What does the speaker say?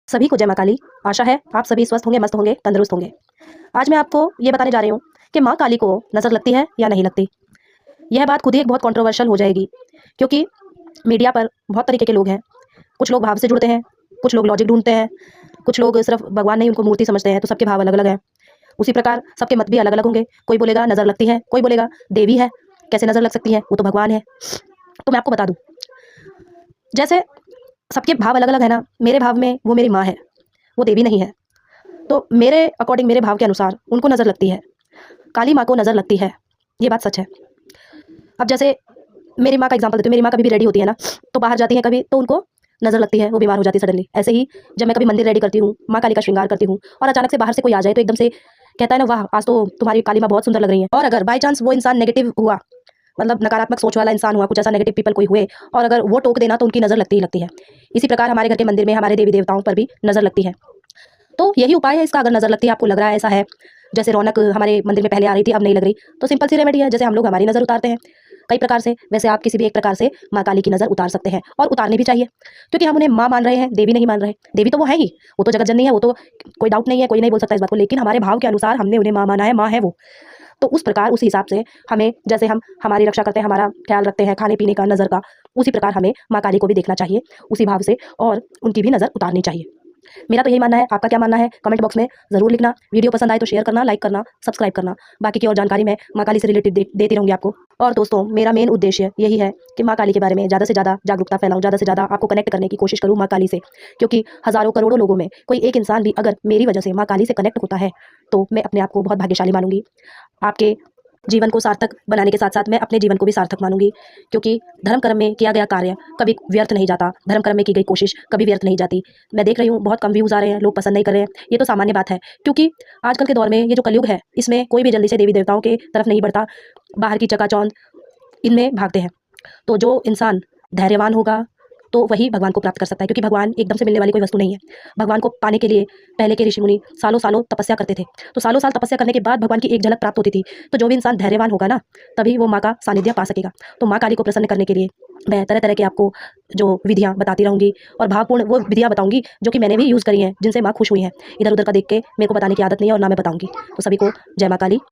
सभी को जय माँ काली। आशा है आप सभी स्वस्थ होंगे, मस्त होंगे, तंदुरुस्त होंगे। आज मैं आपको ये बताने जा रही हूँ कि माँ काली को नज़र लगती है या नहीं लगती। यह बात खुद ही एक बहुत कंट्रोवर्शियल हो जाएगी, क्योंकि मीडिया पर बहुत तरीके के लोग हैं। कुछ लोग भाव से जुड़ते हैं, कुछ लोग लॉजिक ढूंढते हैं, कुछ लोग सिर्फ भगवान नहीं उनको मूर्ति समझते हैं, तो सबके भाव अलग अलग हैं। उसी प्रकार सबके मत भी अलग अलग होंगे। कोई बोलेगा नज़र लगती है, कोई बोलेगा देवी है, कैसे नज़र लग सकती है, वो तो भगवान है। तो मैं आपको बता दूँ, जैसे सबके भाव अलग अलग है ना, मेरे भाव में वो मेरी माँ है, वो देवी नहीं है। तो मेरे अकॉर्डिंग, मेरे भाव के अनुसार उनको नज़र लगती है, काली माँ को नज़र लगती है। ये बात सच है। अब जैसे मेरी माँ का एग्जांपल देती हूँ। मेरी माँ कभी भी रेडी होती है ना, तो बाहर जाती हैं कभी, तो उनको नज़र लगती है, वो बीमार हो जाती है सडनली। ऐसे ही जब मैं कभी मंदिर रेडी करती हूँ, माँ काली का श्रृंगार करती हूँ, और अचानक से बाहर से कोई आ जाए तो एकदम से कहता है ना, वाह आज तो तुम्हारी काली माँ बहुत सुंदर लग रही है। और अगर बाई चांस वो इंसान नेगेटिव हुआ, मतलब नकारात्मक सोच वाला इंसान हुआ, कुछ ऐसा नेगेटिव पीपल कोई हुए, और अगर वो टोक देना, तो उनकी नज़र लगती ही लगती है। इसी प्रकार हमारे घर के मंदिर में हमारे देवी देवताओं पर भी नज़र लगती है। तो यही उपाय है इसका। अगर नज़र लगती है, आपको लग रहा है ऐसा है, जैसे रौनक हमारे मंदिर में पहले आ रही थी, अब नहीं लग रही, तो सिंपल सी रेमेडी है। जैसे हम लोग हमारी नज़र उतारते हैं कई प्रकार से, वैसे आप किसी भी एक प्रकार से माँ काली की नज़र उतार सकते हैं, और उतारनी भी चाहिए, क्योंकि हम उन्हें माँ मान रहे हैं, देवी नहीं मान रहे। देवी तो वो है ही, वो तो जगत जननी है, वो तो कोई डाउट नहीं है, कोई नहीं बोल सकता इस बात को। लेकिन हमारे भाव के अनुसार हमने उन्हें माँ माना है, माँ है वो। तो उस प्रकार, उस हिसाब से हमें, जैसे हम हमारी रक्षा करते हैं, हमारा ख्याल रखते हैं खाने पीने का, नज़र का, उसी प्रकार हमें माँ काली को भी देखना चाहिए उसी भाव से, और उनकी भी नज़र उतारनी चाहिए। मेरा तो यही मानना है। आपका क्या मानना है कमेंट बॉक्स में ज़रूर लिखना। वीडियो पसंद आए तो शेयर करना, लाइक करना, सब्सक्राइब करना। बाकी की और जानकारी मैं माँ काली से रिलेटेड देती रहूँगी आपको। और दोस्तों, मेरा मेन उद्देश्य यही है कि माँ काली के बारे में ज़्यादा से ज़्यादा जागरूकता फैलाऊँ, ज़्यादा से ज़्यादा आपको कनेक्ट करने की कोशिश करूँ माँ काली से। क्योंकि हज़ारों करोड़ों लोगों में कोई एक इंसान भी अगर मेरी वजह से माँ काली से कनेक्ट होता है, तो मैं अपने आप को बहुत भाग्यशाली मानूंगी। आपके जीवन को सार्थक बनाने के साथ साथ मैं अपने जीवन को भी सार्थक मानूंगी, क्योंकि धर्म कर्म में किया गया कार्य कभी व्यर्थ नहीं जाता। धर्म कर्म में की गई कोशिश कभी व्यर्थ नहीं जाती। मैं देख रही हूँ बहुत कम व्यूज़ आ रहे हैं, लोग पसंद नहीं कर रहे हैं। ये तो सामान्य बात है, क्योंकि आजकल के दौर में ये जो कलयुग है, इसमें कोई भी जल्दी से देवी देवताओं के तरफ नहीं बढ़ता। बाहर की चकाचौंध इनमें भागते हैं। तो जो इंसान धैर्यवान होगा, तो वही भगवान को प्राप्त कर सकता है, क्योंकि भगवान एकदम से मिलने वाली कोई वस्तु नहीं है। भगवान को पाने के लिए पहले के ऋषि मुनि सालों सालों तपस्या करते थे। तो सालों साल तपस्या करने के बाद भगवान की एक झलक प्राप्त होती थी। तो जो भी इंसान धैर्यवान होगा ना, तभी वो माँ का सानिध्य पा सकेगा। तो माँ काली को प्रसन्न करने के लिए मैं तरह तरह के आपको जो विधियाँ बताती रहूँगी, और भावपूर्ण वो विधियाँ बताऊँगी जो कि मैंने भी यूज़ करी हैं, जिनसे माँ खुश हुई हैं। इधर उधर का देख के मेरे को बताने की आदत नहीं है, और ना मैं बताऊँगी। तो सभी को जय माँ काली।